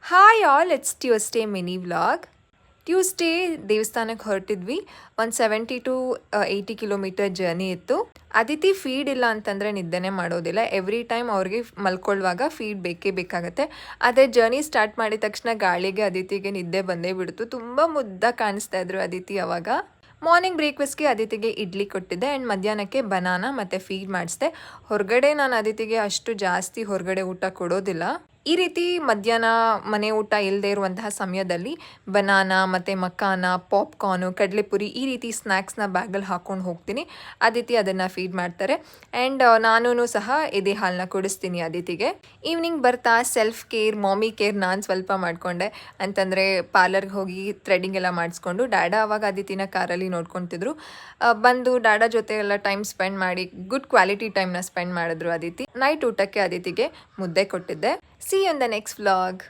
Hi all, it's Tuesday mini vlog. Tuesday ದೇವಸ್ಥಾನಕ್ಕೆ ಹೊರಟಿದ್ವಿ. ಒಂದು 70 to 80 kilometre journey ಇತ್ತು. Aditi feed ಇಲ್ಲ ಅಂತಂದರೆ ನಿದ್ದೆನೇ ಮಾಡೋದಿಲ್ಲ. ಎವ್ರಿ ಟೈಮ್ ಅವ್ರಿಗೆ ಮಲ್ಕೊಳ್ಳುವಾಗ ಫೀಡ್ ಬೇಕೇ ಬೇಕಾಗತ್ತೆ. ಅದೇ ಜರ್ನಿ ಸ್ಟಾರ್ಟ್ ಮಾಡಿದ ತಕ್ಷಣ ಗಾಳಿಗೆ ಅದಿತಿಗೆ ನಿದ್ದೆ ಬಂದೇ ಬಿಡ್ತು. ತುಂಬ ಮುದ್ದ ಕಾಣಿಸ್ತಾ ಇದ್ರು ಅದಿತಿ ಅವಾಗ. ಮಾರ್ನಿಂಗ್ ಬ್ರೇಕ್ಫಾಸ್ಟ್ಗೆ ಅದಿತಿಗೆ ಇಡ್ಲಿ ಕೊಟ್ಟಿದ್ದೆ ಆ್ಯಂಡ್ ಮಧ್ಯಾಹ್ನಕ್ಕೆ ಬನಾನಾ ಮತ್ತು ಫೀಡ್ ಮಾಡಿಸಿದೆ. ಹೊರಗಡೆ ನಾನು ಅದಿತಿಗೆ ಅಷ್ಟು ಜಾಸ್ತಿ ಹೊರಗಡೆ ಊಟ ಕೊಡೋದಿಲ್ಲ. ಈ ರೀತಿ ಮಧ್ಯಾಹ್ನ ಮನೆ ಊಟ ಇಲ್ಲದೆ ಇರುವಂತಹ ಸಮಯದಲ್ಲಿ ಬನಾನಾ ಮತ್ತು ಮಕಾನ, ಪಾಪ್ಕಾರ್ನು, ಕಡಲೆಪುರಿ ಈ ರೀತಿ ಸ್ನ್ಯಾಕ್ಸ್ನ ಬ್ಯಾಗಲ್ಲಿ ಹಾಕ್ಕೊಂಡು ಹೋಗ್ತೀನಿ. ಅದಿತಿ ಅದನ್ನು ಫೀಡ್ ಮಾಡ್ತಾರೆ. ಆ್ಯಂಡ್ ನಾನೂ ಸಹ ಎದೆ ಹಾಲನ್ನ ಕುಡಿಸ್ತೀನಿ ಅದಿತಿಗೆ. ಈವ್ನಿಂಗ್ ಬರ್ತಾ ಸೆಲ್ಫ್ ಕೇರ್, ಮಾಮಿ ಕೇರ್ ನಾನು ಸ್ವಲ್ಪ ಮಾಡಿಕೊಂಡೆ. ಅಂತಂದರೆ ಪಾರ್ಲರ್ಗೆ ಹೋಗಿ ಥ್ರೆಡಿಂಗ್ ಎಲ್ಲ ಮಾಡಿಸ್ಕೊಂಡು ಡ್ಯಾಡಾ ಅವಾಗ ಅದಿತಿನ ಕಾರಲ್ಲಿ ನೋಡ್ಕೊತಿದ್ರು. ಬಂದು ಡ್ಯಾಡಾ ಜೊತೆ ಎಲ್ಲ ಟೈಮ್ ಸ್ಪೆಂಡ್ ಮಾಡಿ ಗುಡ್ ಕ್ವಾಲಿಟಿ ಟೈಮ್ನ ಸ್ಪೆಂಡ್ ಮಾಡಿದ್ರು ಅದಿತಿ. ನೈಟ್ ಊಟಕ್ಕೆ ಅದಿತಿಗೆ ಮುದ್ದೆ ಕೊಟ್ಟಿದ್ದೆ. See you in the next vlog.